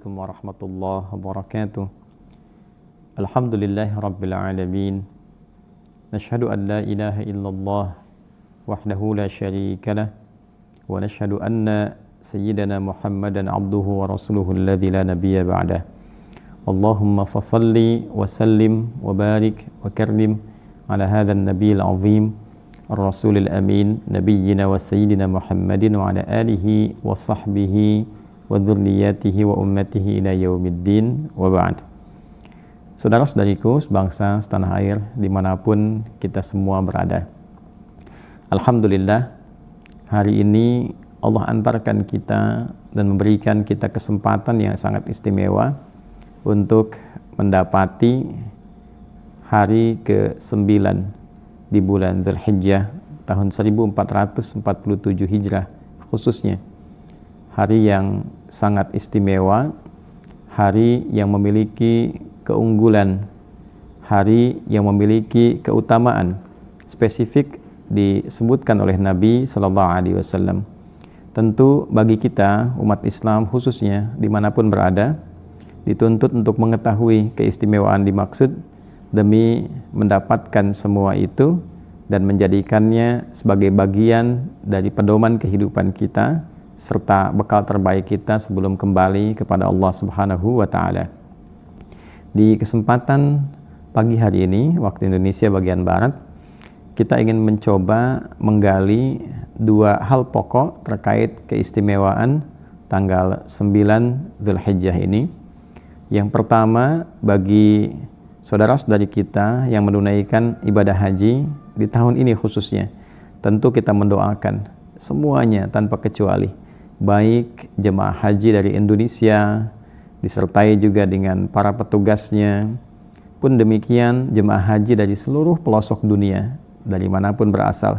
Assalamualaikum warahmatullahi wabarakatuh. Alhamdulillahi rabbil alamin. Nashhadu an la ilaha illallah wahdahu la syarika lah wa nashhadu anna sayyidana Muhammadan abduhu wa rasuluhu alladzi la nabiyya ba'dah. Allahumma fasalli wa sallim wa barik wa karrim ala hadzal nabiyil azim ar-rasulil amin nabiyyina wa sayyidina Muhammadin wa ala alihi wa sahbihi wa dzurriyyatihi wa ummatihi ila yaumiddin wa ba'd. Saudara-saudariku sebangsa setanah air dimanapun kita semua berada, alhamdulillah hari ini Allah antarkan kita dan memberikan kita kesempatan yang sangat istimewa untuk mendapati hari ke-9 di bulan Dzulhijjah tahun 1447 Hijrah, khususnya hari yang sangat istimewa, hari yang memiliki keunggulan, hari yang memiliki keutamaan spesifik disebutkan oleh Nabi Sallallahu Alaihi Wasallam. Tentu bagi kita umat Islam khususnya dimanapun berada, dituntut untuk mengetahui keistimewaan dimaksud demi mendapatkan semua itu dan menjadikannya sebagai bagian dari pedoman kehidupan kita serta bekal terbaik kita sebelum kembali kepada Allah Subhanahu wa Ta'ala. Di kesempatan pagi hari ini waktu Indonesia bagian Barat, kita ingin mencoba menggali dua hal pokok terkait keistimewaan tanggal 9 Dzulhijjah ini. Yang pertama, bagi saudara-saudari kita yang menunaikan ibadah haji di tahun ini khususnya, tentu kita mendoakan semuanya tanpa kecuali, baik jemaah haji dari Indonesia disertai juga dengan para petugasnya, pun demikian jemaah haji dari seluruh pelosok dunia dari manapun berasal.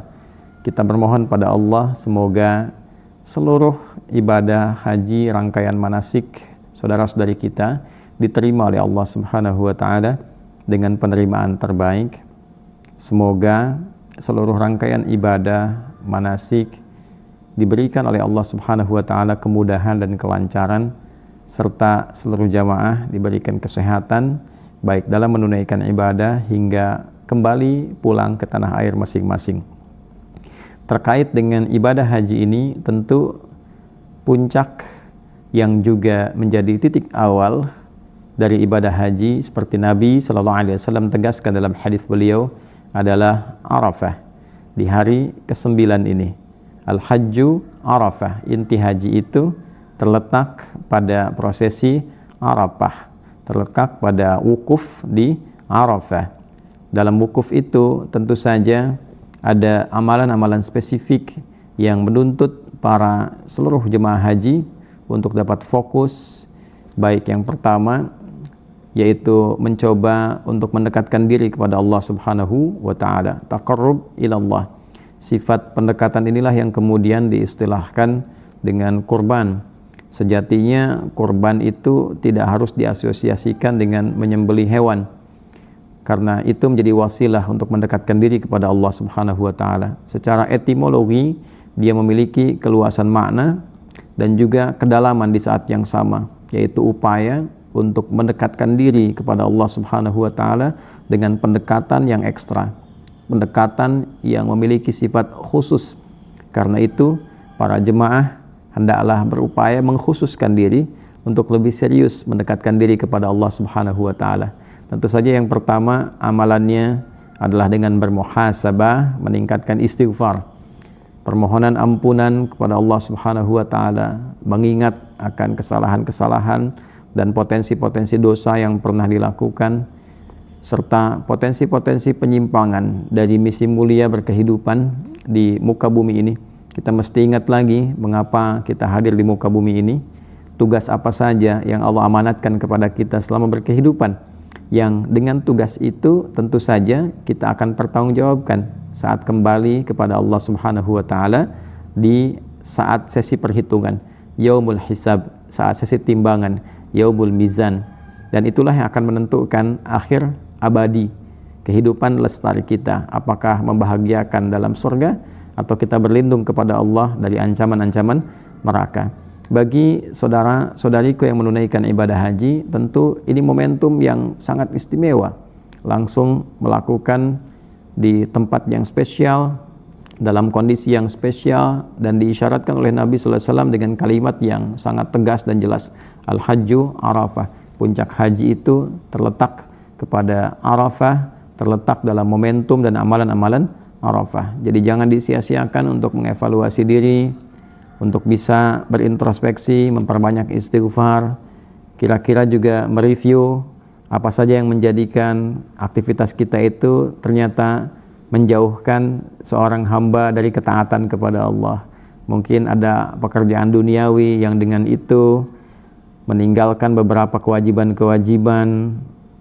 Kita bermohon pada Allah semoga seluruh ibadah haji rangkaian manasik saudara-saudari kita diterima oleh Allah Subhanahu wa Ta'ala dengan penerimaan terbaik. Semoga seluruh rangkaian ibadah manasik diberikan oleh Allah Subhanahu wa Ta'ala kemudahan dan kelancaran, serta seluruh jamaah diberikan kesehatan baik dalam menunaikan ibadah hingga kembali pulang ke tanah air masing-masing. Terkait dengan ibadah haji ini, tentu puncak yang juga menjadi titik awal dari ibadah haji seperti Nabi Sallallahu Alaihi Wasallam tegaskan dalam hadis beliau adalah Arafah, di hari ke-9 ini. Al-Hajju Arafah, inti haji itu terletak pada prosesi Arafah, terletak pada wukuf di Arafah. Dalam wukuf itu tentu saja ada amalan-amalan spesifik yang menuntut para seluruh jemaah haji untuk dapat fokus, baik yang pertama yaitu mencoba untuk mendekatkan diri kepada Allah Subhanahu wa Ta'ala, taqarrub ilallah. Sifat pendekatan inilah yang kemudian diistilahkan dengan kurban. Sejatinya kurban itu tidak harus diasosiasikan dengan menyembelih hewan, karena itu menjadi wasilah untuk mendekatkan diri kepada Allah Subhanahu wa Ta'ala. Secara etimologi dia memiliki keluasan makna dan juga kedalaman di saat yang sama, yaitu upaya untuk mendekatkan diri kepada Allah Subhanahu wa Ta'ala dengan pendekatan yang ekstra, pendekatan yang memiliki sifat khusus. Karena itu para jemaah hendaklah berupaya mengkhususkan diri untuk lebih serius mendekatkan diri kepada Allah Subhanahu wa Ta'ala. Tentu saja yang pertama amalannya adalah dengan bermuhasabah, meningkatkan istighfar, permohonan ampunan kepada Allah Subhanahu wa Ta'ala, mengingat akan kesalahan-kesalahan dan potensi-potensi dosa yang pernah dilakukan, serta potensi-potensi penyimpangan dari misi mulia berkehidupan di muka bumi ini. Kita mesti ingat lagi mengapa kita hadir di muka bumi ini, tugas apa saja yang Allah amanatkan kepada kita selama berkehidupan, yang dengan tugas itu tentu saja kita akan pertanggungjawabkan saat kembali kepada Allah Subhanahu wa Ta'ala di saat sesi perhitungan, yaumul hisab, saat sesi timbangan, yaumul mizan. Dan itulah yang akan menentukan akhir abadi kehidupan lestari kita, apakah membahagiakan dalam surga atau kita berlindung kepada Allah dari ancaman-ancaman neraka. bagi saudara-saudariku yang menunaikan ibadah haji, tentu ini momentum yang sangat istimewa. Langsung melakukan di tempat yang spesial, dalam kondisi yang spesial, dan diisyaratkan oleh Nabi SAW dengan kalimat yang sangat tegas dan jelas. Al-Hajju Arafah. Puncak haji itu terletak kepada Arafah, terletak dalam momentum dan amalan-amalan Arafah. Jadi jangan disia-siakan untuk mengevaluasi diri, untuk bisa berintrospeksi, memperbanyak istighfar, kira-kira juga mereview apa saja yang menjadikan aktivitas kita itu ternyata menjauhkan seorang hamba dari ketaatan kepada Allah. Mungkin ada pekerjaan duniawi yang dengan itu meninggalkan beberapa kewajiban-kewajiban,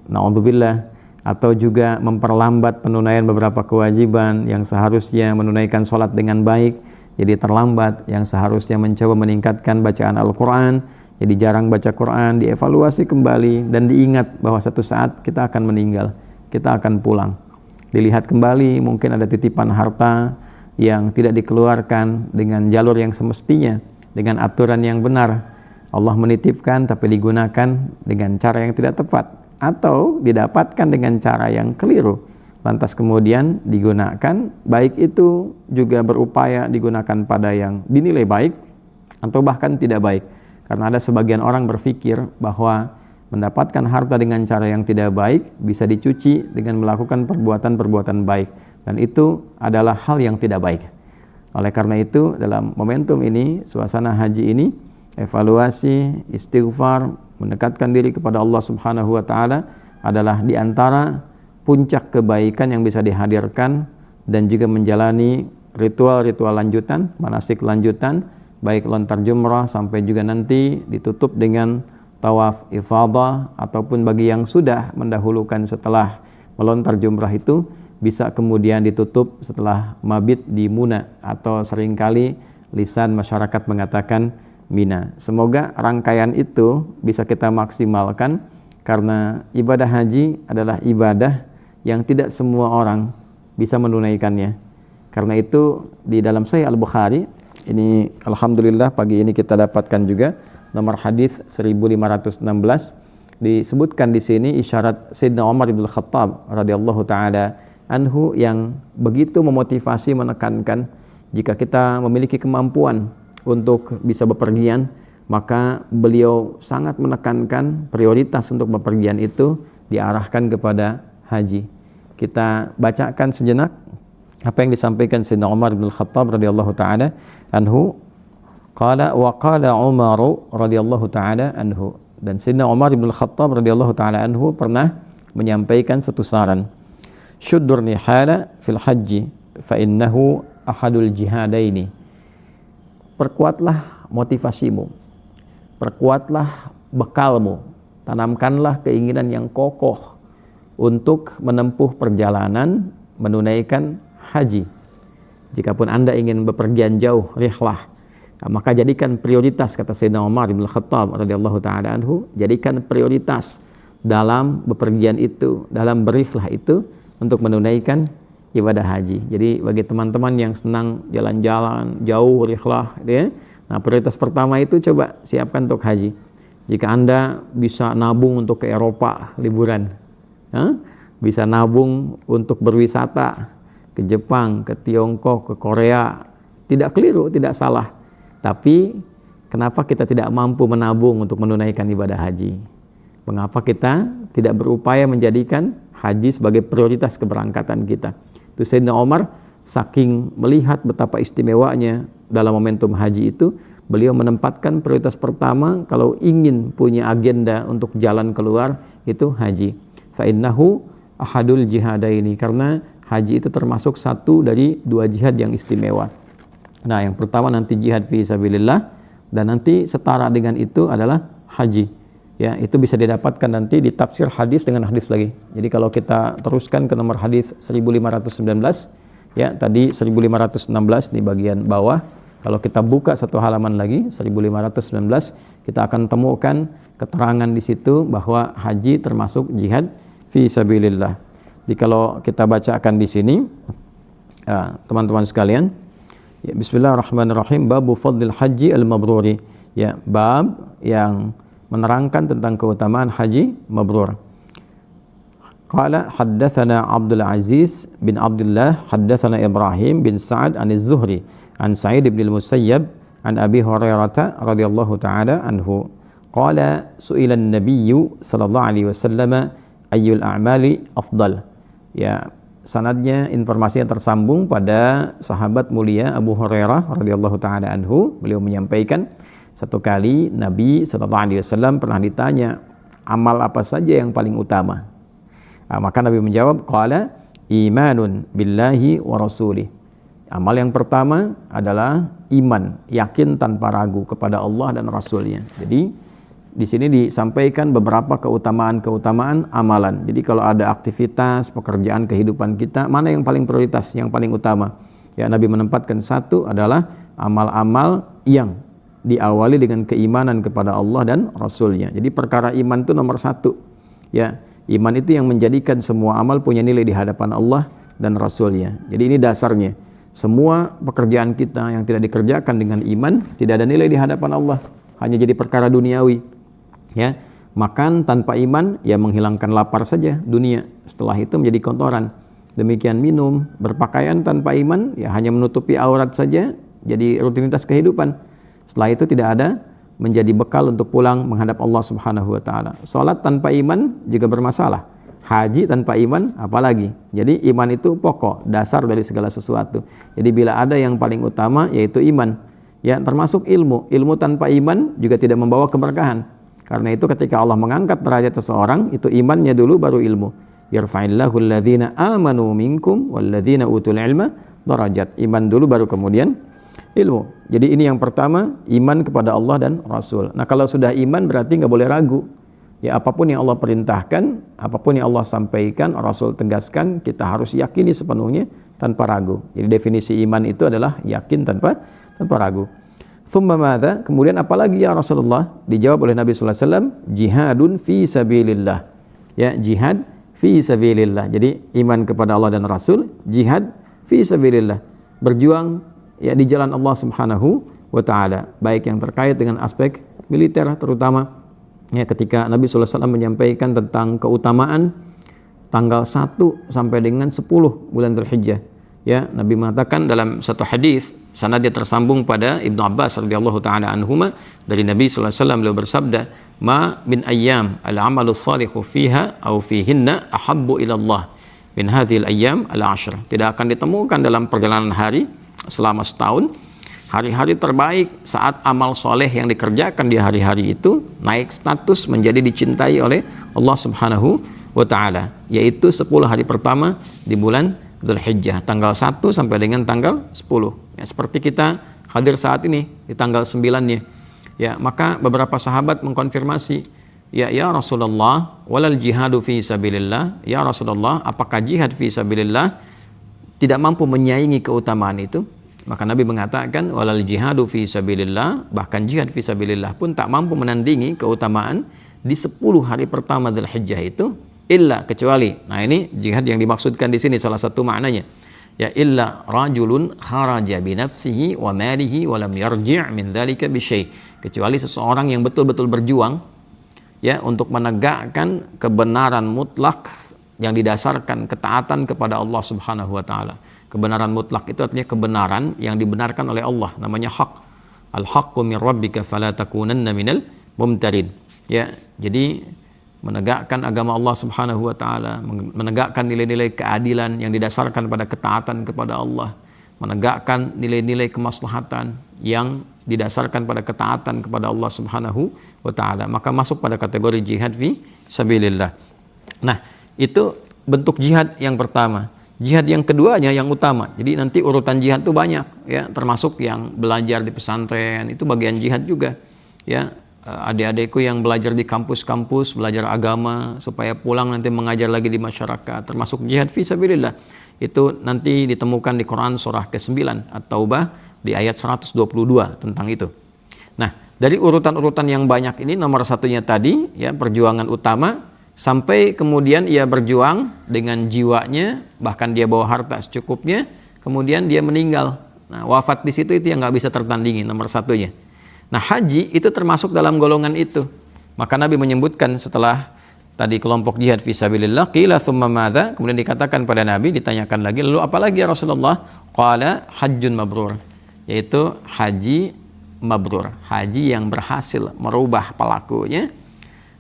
na'udzubillah, atau juga memperlambat penunaian beberapa kewajiban yang seharusnya menunaikan sholat dengan baik, jadi terlambat. Yang seharusnya mencoba meningkatkan bacaan Al-Quran, jadi jarang baca Quran. Dievaluasi kembali dan diingat bahwa satu saat kita akan meninggal, kita akan pulang. Dilihat kembali, mungkin ada titipan harta yang tidak dikeluarkan dengan jalur yang semestinya, dengan aturan yang benar. Allah menitipkan tapi digunakan dengan cara yang tidak tepat, atau didapatkan dengan cara yang keliru, lantas kemudian digunakan, baik itu juga berupaya digunakan pada yang dinilai baik atau bahkan tidak baik. Karena ada sebagian orang berpikir bahwa mendapatkan harta dengan cara yang tidak baik bisa dicuci dengan melakukan perbuatan-perbuatan baik, dan itu adalah hal yang tidak baik. Oleh karena itu, dalam momentum ini, suasana haji ini, evaluasi, istighfar, mendekatkan diri kepada Allah Subhanahu wa taala adalah di antara puncak kebaikan yang bisa dihadirkan, dan juga menjalani ritual-ritual lanjutan, manasik lanjutan, baik lontar jumrah sampai juga nanti ditutup dengan tawaf ifadah, ataupun bagi yang sudah mendahulukan setelah melontar jumrah itu bisa kemudian ditutup setelah mabit di Muna, atau seringkali lisan masyarakat mengatakan Mina. Semoga rangkaian itu bisa kita maksimalkan, karena ibadah haji adalah ibadah yang tidak semua orang bisa menunaikannya. Karena itu di dalam Sahih Al-Bukhari ini, alhamdulillah pagi ini kita dapatkan juga nomor hadis 1516, disebutkan di sini isyarat Sayyidina Umar bin Khattab radhiyallahu taala anhu yang begitu memotivasi, menekankan jika kita memiliki kemampuan untuk bisa bepergian, maka beliau sangat menekankan prioritas untuk bepergian itu diarahkan kepada haji. Kita bacakan sejenak apa yang disampaikan Sayyidina Umar bin Khattab radhiyallahu taala anhu. Qala wa qala Umar radhiyallahu taala anhu, dan Sayyidina Umar bin Khattab radhiyallahu taala anhu pernah menyampaikan satu saran. Syuddur nihala fil haji fa innahu ahadul jihadaini. Perkuatlah motivasimu, perkuatlah bekalmu, tanamkanlah keinginan yang kokoh untuk menempuh perjalanan menunaikan haji. Jikapun Anda ingin bepergian jauh, rihlah, maka jadikan prioritas, kata Sayyidina Umar bin Khattab radhiyallahu taala anhu, jadikan prioritas dalam bepergian itu, dalam berihlah itu untuk menunaikan ibadah haji. Jadi bagi teman-teman yang senang jalan-jalan jauh, rihlah, ya, nah prioritas pertama itu coba siapkan untuk haji. Jika Anda bisa nabung untuk ke Eropa liburan, bisa nabung untuk berwisata ke Jepang, ke Tiongkok, ke Korea, tidak keliru, tidak salah. Tapi kenapa kita tidak mampu menabung untuk menunaikan ibadah haji? Mengapa kita tidak berupaya menjadikan haji sebagai prioritas keberangkatan kita? Itu Sayyidina Umar saking melihat betapa istimewanya dalam momentum haji itu, beliau menempatkan prioritas pertama kalau ingin punya agenda untuk jalan keluar itu haji. Fa innahu ahadul jihadaini, karena haji itu termasuk satu dari dua jihad yang istimewa. Nah, yang pertama nanti jihad fi sabilillah, dan nanti setara dengan itu adalah haji. Ya, itu bisa didapatkan nanti di tafsir hadis dengan hadis lagi. Jadi kalau kita teruskan ke nomor hadis 1519, ya tadi 1516 di bagian bawah. Kalau kita buka satu halaman lagi 1519, kita akan temukan keterangan di situ bahwa haji termasuk jihad fi sabilillah. Jadi kalau kita bacakan di sini, teman-teman sekalian, ya, Bismillahirrahmanirrahim. Babu fadlil haji al-mabruri. Ya, bab yang menerangkan tentang keutamaan haji mabrur. Qala haddatsana Abdul Aziz bin Abdullah haddatsana Ibrahim bin Sa'ad an Az-Zuhri an Sa'id bin al-Musayyab an Abi Hurairah radhiyallahu taala anhu qala su'ila an-nabiy sallallahu alaihi wasallam ayyul a'mali afdal. Ya, sanadnya informasinya tersambung pada sahabat mulia Abu Hurairah radhiyallahu taala anhu. Beliau menyampaikan satu kali Nabi sallallahu alaihi wasallam pernah ditanya amal apa saja yang paling utama. Maka Nabi menjawab qala imanun billahi wa rasulih. Amal yang pertama adalah iman, yakin tanpa ragu kepada Allah dan Rasulnya. Jadi di sini disampaikan beberapa keutamaan-keutamaan amalan. Jadi kalau ada aktivitas, pekerjaan, kehidupan kita, mana yang paling prioritas, yang paling utama? Ya, Nabi menempatkan satu adalah amal-amal yang diawali dengan keimanan kepada Allah dan Rasulnya. Jadi perkara iman itu nomor satu. Ya, iman itu yang menjadikan semua amal punya nilai di hadapan Allah dan Rasulnya. Jadi ini dasarnya. Semua pekerjaan kita yang tidak dikerjakan dengan iman tidak ada nilai di hadapan Allah, hanya jadi perkara duniawi. Ya, makan tanpa iman ya menghilangkan lapar saja dunia, setelah itu menjadi kotoran. Demikian minum, berpakaian tanpa iman ya hanya menutupi aurat saja, jadi rutinitas kehidupan. Setelah itu tidak ada menjadi bekal untuk pulang menghadap Allah Subhanahu wa taala. Salat tanpa iman juga bermasalah. Haji tanpa iman apalagi. Jadi iman itu pokok, dasar dari segala sesuatu. Jadi bila ada yang paling utama yaitu iman. Ya, termasuk ilmu. Ilmu tanpa iman juga tidak membawa keberkahan. Karena itu ketika Allah mengangkat derajat seseorang, itu imannya dulu baru ilmu. Yarfa'illahu alladhina amanu minkum walladhina utul ilma darajat. Iman dulu baru kemudian ilmu. Jadi ini yang pertama, iman kepada Allah dan Rasul. Nah, kalau sudah iman berarti nggak boleh ragu. Ya, apapun yang Allah perintahkan, apapun yang Allah sampaikan, Rasul tegaskan, kita harus yakini sepenuhnya tanpa ragu. Jadi definisi iman itu adalah yakin tanpa ragu. Thumma madza? Kemudian apalagi ya Rasulullah? Dijawab oleh Nabi sallallahu alaihi wasallam, jihadun fi sabilillah. Ya, jihad fi sabilillah. Jadi iman kepada Allah dan Rasul, jihad fi sabilillah. Berjuang ya di jalan Allah Subhanahu wa taala, baik yang terkait dengan aspek militer terutama. Ya, ketika Nabi sallallahu alaihi wasallam menyampaikan tentang keutamaan tanggal 1 sampai dengan 10 bulan Dzulhijjah. Ya, Nabi mengatakan dalam satu hadis, sanadnya tersambung pada Ibnu Abbas radhiyallahu taala anhuma, dari Nabi sallallahu alaihi wasallam beliau bersabda, "Ma min ayyam al-'amalu shalihu fiha aw fihinna ahabbu ila Allah min hadhil ayyam al-'ashr." Tidak akan ditemukan dalam perjalanan hari selama setahun hari-hari terbaik saat amal soleh yang dikerjakan di hari-hari itu naik status menjadi dicintai oleh Allah Subhanahu wa taala, yaitu 10 hari pertama di bulan Dzulhijjah, tanggal 1 sampai dengan tanggal 10. Ya, seperti kita hadir saat ini di tanggal 9-nya. Ya, maka beberapa sahabat mengkonfirmasi, ya Rasulullah, walal jihadu fi sabilillah. Ya Rasulullah, apakah jihad fi sabilillah tidak mampu menyaingi keutamaan itu? Maka Nabi mengatakan walal jihadu fi sabilillah, bahkan jihad fi sabilillah pun tak mampu menandingi keutamaan di 10 hari pertama Dzulhijjah itu, illa kecuali. Nah, ini jihad yang dimaksudkan di sini salah satu maknanya. Ya, illa rajulun kharaja bi nafsihi wa malihi wa lam yarji' min dzalika bi syai'. Kecuali seseorang yang betul-betul berjuang ya untuk menegakkan kebenaran mutlak yang didasarkan ketaatan kepada Allah Subhanahu wa taala. Kebenaran mutlak itu artinya kebenaran yang dibenarkan oleh Allah, namanya hak. Al-haqqu min rabbika fala takunanna minal mumtarin. Ya, jadi menegakkan agama Allah Subhanahu wa taala, menegakkan nilai-nilai keadilan yang didasarkan pada ketaatan kepada Allah, menegakkan nilai-nilai kemaslahatan yang didasarkan pada ketaatan kepada Allah Subhanahu wa taala, maka masuk pada kategori jihad fi sabilillah. Nah, itu bentuk jihad yang pertama. Jihad yang keduanya yang utama. Jadi nanti urutan jihad itu banyak ya, termasuk yang belajar di pesantren itu bagian jihad juga. Ya, adik-adikku yang belajar di kampus-kampus, belajar agama supaya pulang nanti mengajar lagi di masyarakat, termasuk jihad fi sabilillah. Itu nanti ditemukan di Quran surah ke-9 At-Taubah di ayat 122 tentang itu. Nah, dari urutan-urutan yang banyak ini nomor satunya tadi ya perjuangan utama, sampai kemudian ia berjuang dengan jiwanya, bahkan dia bawa harta secukupnya, kemudian dia meninggal. Nah, wafat di situ itu yang nggak bisa tertandingi nomor satunya. Nah, haji itu termasuk dalam golongan itu. Maka Nabi menyebutkan setelah tadi kelompok jihad fisabilillah, qila thumma madza, kemudian dikatakan pada Nabi, ditanyakan lagi, lalu apa lagi ya Rasulullah? Qala hajjun mabrur, yaitu haji mabrur, haji yang berhasil merubah pelakunya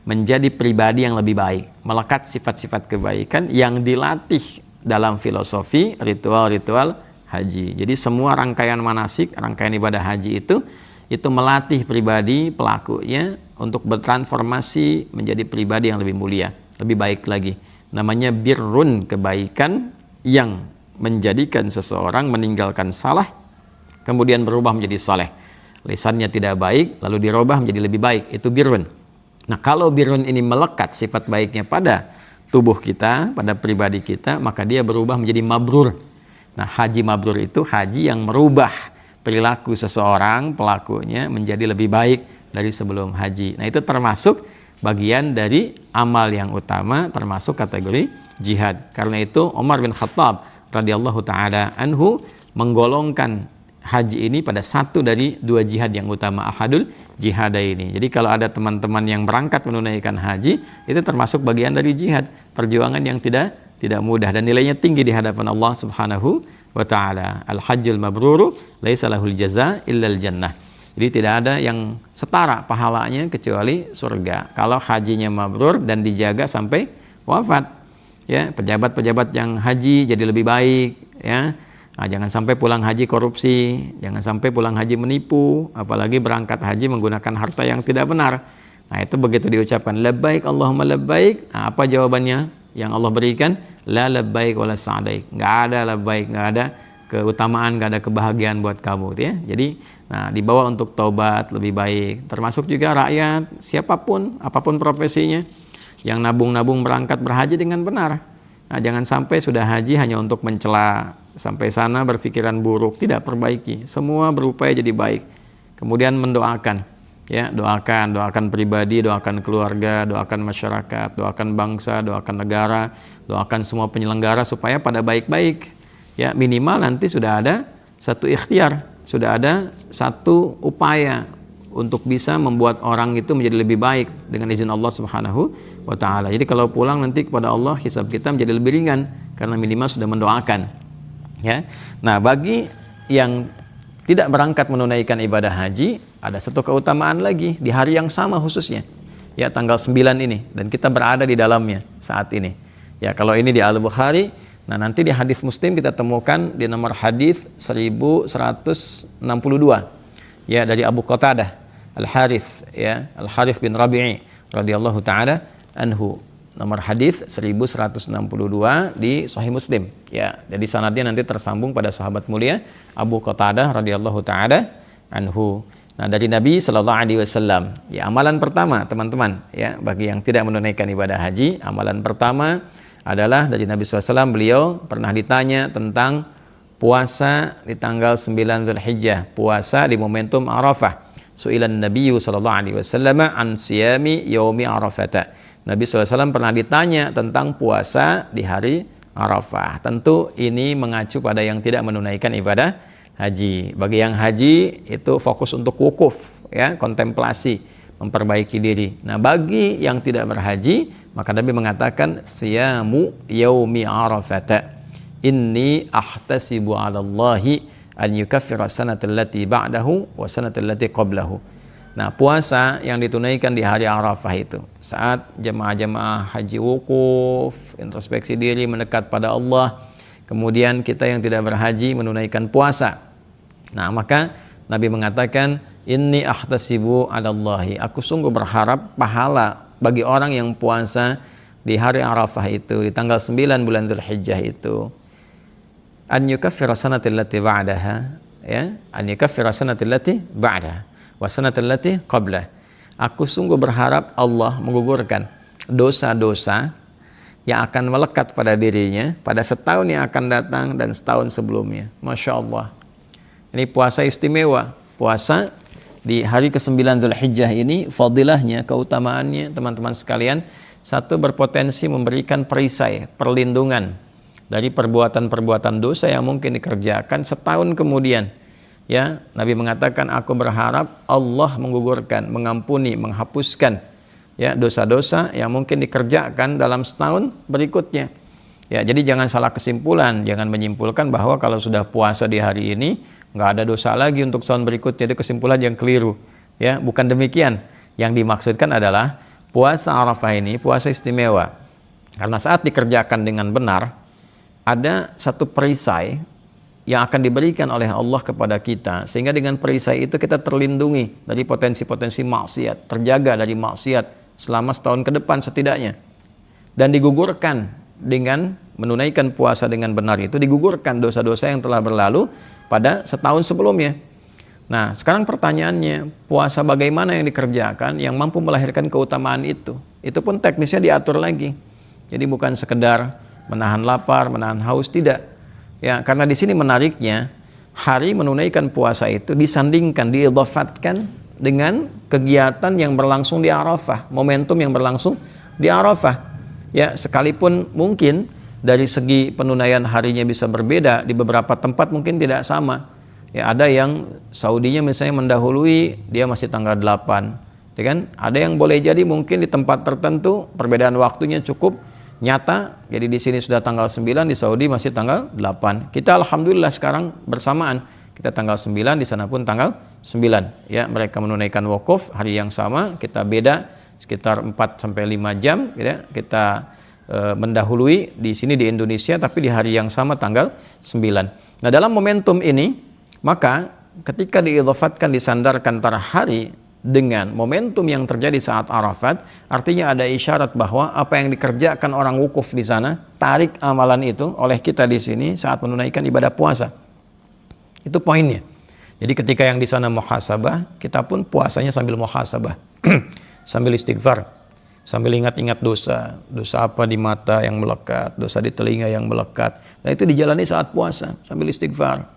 menjadi pribadi yang lebih baik, melekat sifat-sifat kebaikan yang dilatih dalam filosofi ritual-ritual haji. Jadi semua rangkaian manasik, rangkaian ibadah haji itu melatih pribadi pelakunya untuk bertransformasi menjadi pribadi yang lebih mulia, lebih baik lagi. Namanya birrun, kebaikan yang menjadikan seseorang meninggalkan salah kemudian berubah menjadi saleh. Lisannya tidak baik lalu dirubah menjadi lebih baik, itu birrun. Nah, kalau birrun ini melekat sifat baiknya pada tubuh kita, pada pribadi kita, maka dia berubah menjadi mabrur. Nah, haji mabrur itu haji yang merubah perilaku seseorang, pelakunya menjadi lebih baik dari sebelum haji. Nah, itu termasuk bagian dari amal yang utama, termasuk kategori jihad. Karena itu Umar bin Khattab radhiyallahu taala anhu menggolongkan haji ini pada satu dari dua jihad yang utama, ahadul jihada ini. Jadi kalau ada teman-teman yang berangkat menunaikan haji, itu termasuk bagian dari jihad, perjuangan yang tidak mudah dan nilainya tinggi di hadapan Allah Subhanahu wa taala. Al-hajjul mabruru laisa lahul jaza illal jannah. Jadi tidak ada yang setara pahalanya kecuali surga. Kalau hajinya mabrur dan dijaga sampai wafat. Ya, pejabat-pejabat yang haji jadi lebih baik, ya. Nah, jangan sampai pulang haji korupsi, jangan sampai pulang haji menipu, apalagi berangkat haji menggunakan harta yang tidak benar. Nah, itu begitu diucapkan labbaik Allahumma labbaik, nah, apa jawabannya yang Allah berikan? La labbaik wala sa'daik. Enggak ada labbaik, enggak ada keutamaan, enggak ada kebahagiaan buat kamu, ya. Jadi, nah, dibawa untuk taubat lebih baik. Termasuk juga rakyat, siapapun, apapun profesinya, yang nabung-nabung berangkat berhaji dengan benar. Nah, jangan sampai sudah haji hanya untuk mencela, sampai sana berpikiran buruk, tidak perbaiki, semua berupaya jadi baik. Kemudian mendoakan, ya, doakan pribadi, doakan keluarga, doakan masyarakat, doakan bangsa, doakan negara, doakan semua penyelenggara supaya pada baik-baik. Ya, minimal nanti sudah ada satu ikhtiar, sudah ada satu upaya untuk bisa membuat orang itu menjadi lebih baik dengan izin Allah Subhanahu wa taala. Jadi kalau pulang nanti kepada Allah, hisab kita menjadi lebih ringan karena minimal sudah mendoakan. Ya. Nah, bagi yang tidak berangkat menunaikan ibadah haji, ada satu keutamaan lagi di hari yang sama khususnya. Ya, tanggal 9 ini, dan kita berada di dalamnya saat ini. Ya, kalau ini di Al-Bukhari, nah nanti di hadis Muslim kita temukan di nomor hadis 1162. Ya, dari Abu Qatadah Al-Harith, ya, Al-Harith bin Rabi'i radhiyallahu taala anhu. Nomor hadis 1162 di Sahih Muslim. Ya, jadi sanadnya nanti tersambung pada sahabat mulia Abu Qatadah radhiyallahu taala anhu. Nah, dari Nabi sallallahu alaihi wasallam. Ya, amalan pertama, teman-teman, ya, bagi yang tidak menunaikan ibadah haji, amalan pertama adalah dari Nabi SAW. Beliau pernah ditanya tentang puasa di tanggal 9 Dzulhijjah, puasa di momentum Arafah. Su'ilan Nabi sallallahu alaihi wasallam an siyami yaumi Arafah. Nabi SAW pernah ditanya tentang puasa di hari Arafah. Tentu ini mengacu pada yang tidak menunaikan ibadah haji. Bagi yang haji itu fokus untuk wukuf, ya, kontemplasi, memperbaiki diri. Nah, bagi yang tidak berhaji, maka Nabi mengatakan siyamu yaumi Arafah. Inni ahtasibu 'ala Allahi an yukaffira sanatal lati ba'dahu wa sanatal lati qablahu. Nah, puasa yang ditunaikan di hari Arafah itu saat jemaah-jemaah haji wukuf, introspeksi diri, mendekat pada Allah. Kemudian kita yang tidak berhaji menunaikan puasa. Nah, maka Nabi mengatakan, inni ahtasibu 'ala Allahi, aku sungguh berharap pahala bagi orang yang puasa di hari Arafah itu, di tanggal 9 bulan Dzulhijjah itu. An yukaffira sanatal lati ba'daha, ya, an yukaffira sanatal lati ba'daha wa sanatal lati qablah. Aku sungguh berharap Allah menggugurkan dosa-dosa yang akan melekat pada dirinya pada setahun yang akan datang dan setahun sebelumnya. Masya Allah. Ini puasa istimewa. Puasa di hari ke-9 Dzulhijjah ini, fadilahnya, keutamaannya, teman-teman sekalian, satu, berpotensi memberikan perisai, perlindungan dari perbuatan-perbuatan dosa yang mungkin dikerjakan setahun kemudian. Ya, Nabi mengatakan, aku berharap Allah menggugurkan, mengampuni, menghapuskan ya dosa-dosa yang mungkin dikerjakan dalam setahun berikutnya. Ya, jadi jangan salah kesimpulan, jangan menyimpulkan bahwa kalau sudah puasa di hari ini nggak ada dosa lagi untuk tahun berikutnya. Itu kesimpulan yang keliru. Ya, bukan demikian. Yang dimaksudkan adalah puasa Arafah ini puasa istimewa. Karena saat dikerjakan dengan benar, ada satu perisai yang akan diberikan oleh Allah kepada kita, sehingga dengan perisai itu kita terlindungi dari potensi-potensi maksiat, terjaga dari maksiat selama setahun ke depan setidaknya. Dan digugurkan dengan menunaikan puasa dengan benar itu, digugurkan dosa-dosa yang telah berlalu pada setahun sebelumnya. Nah, sekarang pertanyaannya, puasa bagaimana yang dikerjakan yang mampu melahirkan keutamaan itu? Itu pun teknisnya diatur lagi. Jadi bukan sekedar menahan lapar, menahan haus, tidak. Ya, karena di sini menariknya, hari menunaikan puasa itu disandingkan, diidhafatkan dengan kegiatan yang berlangsung di Arafah, momentum yang berlangsung di Arafah. Ya, sekalipun mungkin dari segi penunaian harinya bisa berbeda, di beberapa tempat mungkin tidak sama. Ya, ada yang Saudinya misalnya mendahului, dia masih tanggal 8. Ya kan? Ada yang boleh jadi mungkin di tempat tertentu perbedaan waktunya cukup nyata. Jadi di sini sudah tanggal 9, di Saudi masih tanggal 8. Kita alhamdulillah sekarang bersamaan. Kita tanggal 9, di sana pun tanggal 9. Ya, mereka menunaikan wukuf hari yang sama, kita beda sekitar 4 sampai 5 jam, ya. Kita mendahului di sini di Indonesia, tapi di hari yang sama tanggal 9. Nah, dalam momentum ini, maka ketika diidhafatkan, disandarkan antara hari dengan momentum yang terjadi saat Arafat, artinya ada isyarat bahwa apa yang dikerjakan orang wukuf di sana, tarik amalan itu oleh kita di sini saat menunaikan ibadah puasa. Itu poinnya. Jadi ketika yang di sana muhasabah, kita pun puasanya sambil muhasabah. Sambil istighfar, sambil ingat-ingat dosa apa di mata yang melekat, dosa di telinga yang melekat. Nah, itu dijalani saat puasa sambil istighfar.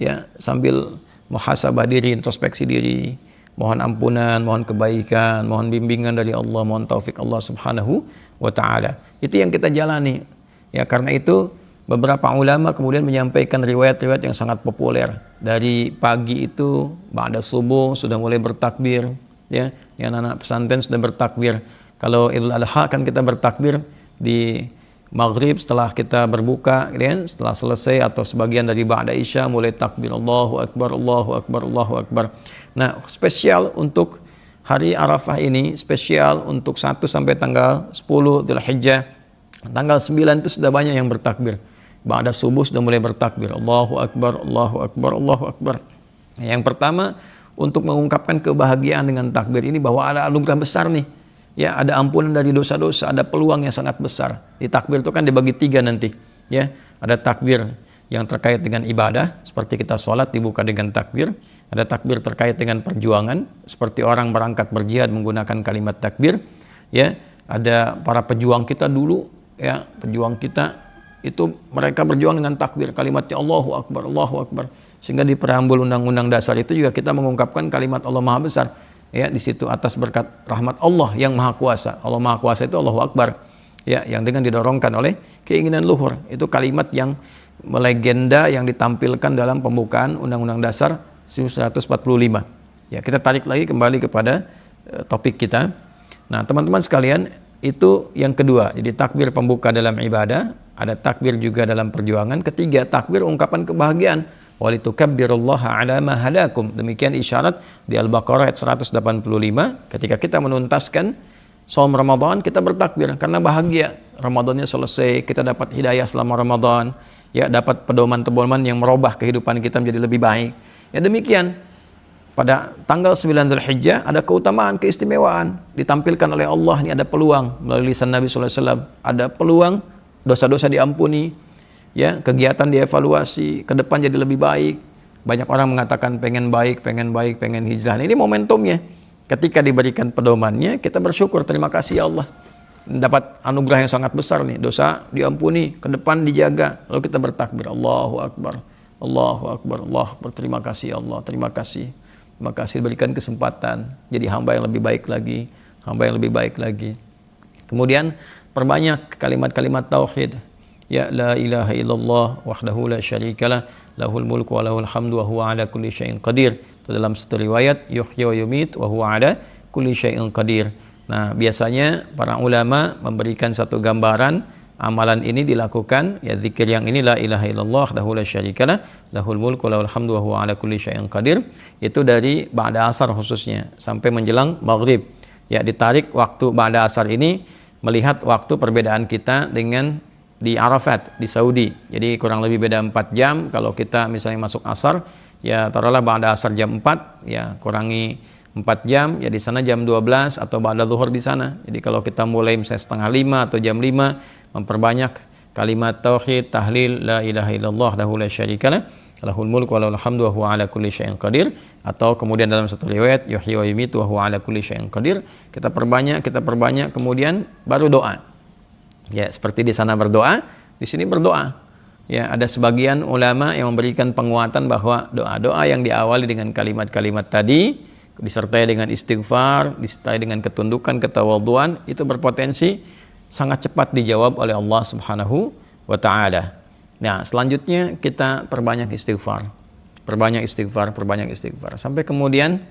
Ya, sambil muhasabah diri, introspeksi diri, mohon ampunan, mohon kebaikan, mohon bimbingan dari Allah, mohon taufik Allah Subhanahu wa taala. Itu yang kita jalani. Ya, karena itu beberapa ulama kemudian menyampaikan riwayat-riwayat yang sangat populer. Dari pagi itu ba'da subuh sudah mulai bertakbir, ya, yang anak pesantren sudah bertakbir. Kalau Idul Adha kan kita bertakbir di maghrib setelah kita berbuka, ya, setelah selesai atau sebagian dari ba'da isya mulai takbir Allahu Akbar, Allahu Akbar, Allahu Akbar. Nah, spesial untuk hari Arafah ini, spesial untuk 1 sampai tanggal 10 Dzulhijjah. Tanggal 9 itu sudah banyak yang bertakbir. Ba'da subuh sudah mulai bertakbir Allahu Akbar, Allahu Akbar, Allahu Akbar. Yang pertama, untuk mengungkapkan kebahagiaan dengan takbir ini bahwa ada anugerah besar nih. Ya, ada ampunan dari dosa-dosa, ada peluang yang sangat besar. Di takbir itu kan dibagi 3 nanti. Ya, ada takbir yang terkait dengan ibadah, seperti kita sholat dibuka dengan takbir. Ada takbir terkait dengan perjuangan, seperti orang berangkat berjihad menggunakan kalimat takbir. Ya, ada para pejuang kita dulu, ya, pejuang kita itu mereka berjuang dengan takbir, kalimatnya Allahu Akbar, Allahu Akbar. Sehingga di preambul Undang-Undang Dasar itu juga kita mengungkapkan kalimat Allah Maha Besar. Ya, di situ atas berkat rahmat Allah yang Maha Kuasa. Allah Maha Kuasa itu Allahu Akbar. Ya, yang dengan didorongkan oleh keinginan luhur. Itu kalimat yang melegenda yang ditampilkan dalam pembukaan Undang-Undang Dasar 1945. Ya, kita tarik lagi kembali kepada topik kita. Nah, teman-teman sekalian, itu yang kedua. Jadi takbir pembuka dalam ibadah, ada takbir juga dalam perjuangan. Ketiga, takbir ungkapan kebahagiaan. Walitukabbirullaha ala ma hadakum. Demikian isyarat di Al-Baqarah ayat 185. Ketika kita menuntaskan saum Ramadan, kita bertakbir karena bahagia. Ramadannya selesai, kita dapat hidayah selama Ramadan, ya, dapat pedoman-pedoman yang merubah kehidupan kita menjadi lebih baik. Ya, demikian. Pada tanggal 9 Dzulhijjah ada keutamaan, keistimewaan ditampilkan oleh Allah. Ini ada peluang melalui lisan Nabi sallallahu alaihi wasallam. Ada peluang dosa-dosa diampuni, ya, kegiatan dievaluasi, ke depan jadi lebih baik. Banyak orang mengatakan pengen baik, pengen hijrah. Nah, ini momentumnya. Ketika diberikan pedomannya, kita bersyukur, terima kasih ya Allah. Dapat anugerah yang sangat besar nih, dosa diampuni, ke depan dijaga. Lalu kita bertakbir, Allahu Akbar, Allahu Akbar, Allahu Akbar. Terima kasih ya Allah, terima kasih. Terima kasih diberikan kesempatan jadi hamba yang lebih baik lagi, hamba yang lebih baik lagi. Kemudian perbanyak kalimat-kalimat tauhid. ya la ilaha illallah wahdahu la syarikalah lahul mulku wa lahul hamdu wa huwa ala kulli syai'in qadir. Itu dalam satu riwayat yuhyi wa yumit wa huwa ala kulli syai'in qadir. Nah, biasanya para ulama memberikan satu gambaran amalan ini dilakukan, ya zikir yang ini la ilaha illallah wahdahu la syarikalah lahul mulku wa lahul hamdu wa huwa ala kulli syai'in qadir, itu dari ba'da asar khususnya sampai menjelang maghrib. Ya, ditarik waktu ba'da asar ini melihat waktu perbedaan kita dengan di Arafat di Saudi. Jadi kurang lebih beda 4 jam. Kalau kita misalnya masuk asar, ya taruhlah ba'da asar jam 4, ya kurangi 4 jam, ya di sana jam 12 atau ba'da zuhur di sana. Jadi kalau kita mulai misalnya setengah 5 atau jam 5, memperbanyak kalimat tauhid, tahlil la ilaha illallah wahdahu la syarikalah lahul mulku wa lahul hamdu wa huwa ala kulli syai'in qadir, atau kemudian dalam satu riwayat yuhyi wa yumitu wa huwa ala kulli syai'in qadir. Kita perbanyak kemudian baru doa. Ya, seperti di sana berdoa, di sini berdoa. Ya, ada sebagian ulama yang memberikan penguatan bahwa doa-doa yang diawali dengan kalimat-kalimat tadi disertai dengan istighfar, disertai dengan ketundukan, ketawadhuan, itu berpotensi sangat cepat dijawab oleh Allah Subhanahu wa taala. Nah, selanjutnya kita perbanyak istighfar sampai kemudian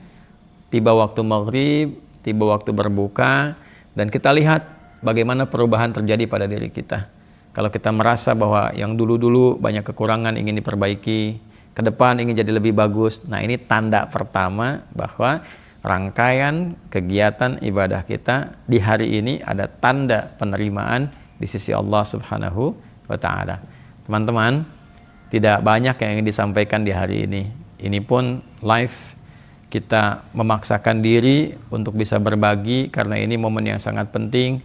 tiba waktu maghrib, tiba waktu berbuka, dan kita lihat bagaimana perubahan terjadi pada diri kita. Kalau kita merasa bahwa yang dulu-dulu banyak kekurangan ingin diperbaiki, ke depan ingin jadi lebih bagus, nah ini tanda pertama bahwa rangkaian kegiatan ibadah kita di hari ini ada tanda penerimaan di sisi Allah Subhanahu wa taala. Teman-teman, tidak banyak yang ingin disampaikan di hari ini. Ini pun live, kita memaksakan diri untuk bisa berbagi karena ini momen yang sangat penting,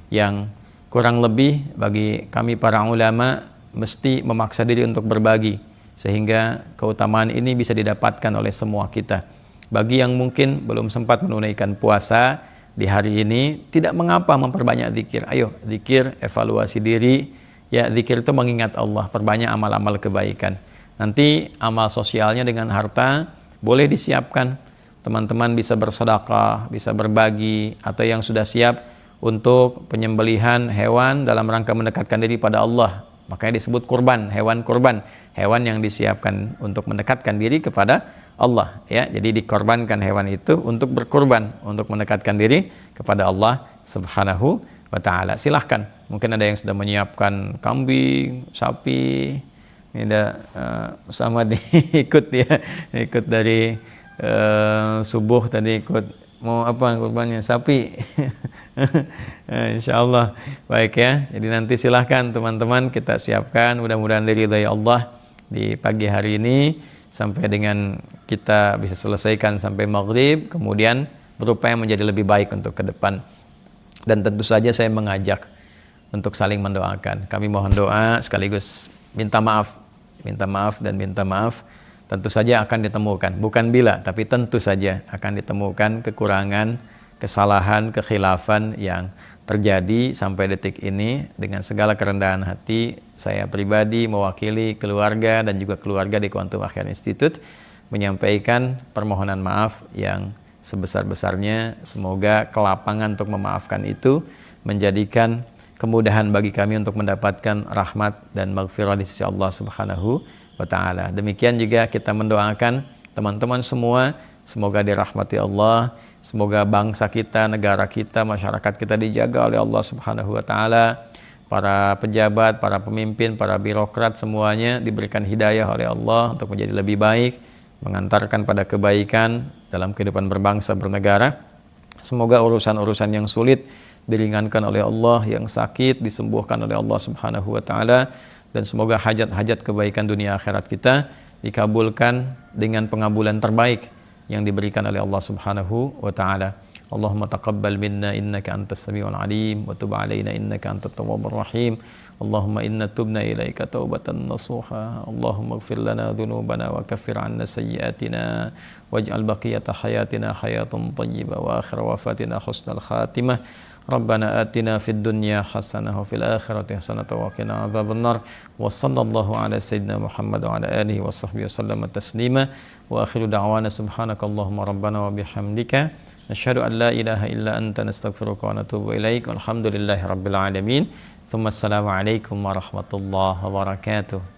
yang kurang lebih bagi kami para ulama mesti memaksa diri untuk berbagi sehingga keutamaan ini bisa didapatkan oleh semua kita. Bagi yang mungkin belum sempat menunaikan puasa di hari ini, tidak mengapa memperbanyak zikir. Ayo zikir, evaluasi diri. Ya, zikir itu mengingat Allah, perbanyak amal-amal kebaikan. Nanti amal sosialnya dengan harta boleh disiapkan. Teman-teman bisa bersedekah, bisa berbagi, atau yang sudah siap untuk penyembelihan hewan dalam rangka mendekatkan diri pada Allah. Makanya disebut kurban, hewan kurban, hewan yang disiapkan untuk mendekatkan diri kepada Allah, ya. Jadi dikorbankan hewan itu untuk berkurban, untuk mendekatkan diri kepada Allah Subhanahu wa taala. Silahkan, mungkin ada yang sudah menyiapkan kambing, sapi. Ini ada sama ikut ya, ikut dari subuh tadi ikut mau apa kurbannya, sapi. Insyaallah baik ya. Jadi nanti silahkan teman-teman kita siapkan, mudah-mudahan diridhai Allah di pagi hari ini sampai dengan kita bisa selesaikan sampai maghrib, kemudian berupaya menjadi lebih baik untuk ke depan. Dan tentu saja saya mengajak untuk saling mendoakan. Kami mohon doa sekaligus minta maaf dan minta maaf. Tentu saja akan ditemukan, bukan bila, tapi tentu saja akan ditemukan kekurangan, kesalahan, kekhilafan yang terjadi sampai detik ini. Dengan segala kerendahan hati, saya pribadi mewakili keluarga dan juga keluarga di Quantum Akhirat Institute menyampaikan permohonan maaf yang sebesar-besarnya. Semoga kelapangan untuk memaafkan itu menjadikan kemudahan bagi kami untuk mendapatkan rahmat dan maghfirah di sisi Allah Subhanahu wa ta'ala. Demikian juga kita mendoakan teman-teman semua, semoga dirahmati Allah, semoga bangsa kita, negara kita, masyarakat kita dijaga oleh Allah Subhanahu wa ta'ala. Para pejabat, para pemimpin, para birokrat semuanya diberikan hidayah oleh Allah untuk menjadi lebih baik, mengantarkan pada kebaikan dalam kehidupan berbangsa bernegara. Semoga urusan-urusan yang sulit diringankan oleh Allah, yang sakit disembuhkan oleh Allah Subhanahu wa ta'ala, dan semoga hajat-hajat kebaikan dunia akhirat kita dikabulkan dengan pengabulan terbaik yang diberikan oleh Allah Subhanahu wa ta'ala. Allahumma taqabbal minna innaka antas samiul alim wa tub alaina innaka antat tawwabur rahim. Allahumma inna tubna ilaika taubatan nasuha. Allahumma ighfir lana dhunubana wa kaffir 'anna sayyi'atina waj'al baqiyata hayatina hayatan thayyibah wa akhir wafatina husnal khatimah. Rabbana atina fid dunya hasanah wa fil akhirati hasanah wa qina adzabannar. Wa sallallahu ala sayyidina Muhammad wa ala alihi wa sahbihi wasallam taslima. Wa akhiru da'wana subhanakallahumma rabbana wa bihamdika nashhadu an la ilaha illa anta nastaghfiruka wa natubu ilaik. Walhamdulillahi rabbil alamin. Assalamualaikum warahmatullahi wabarakatuh.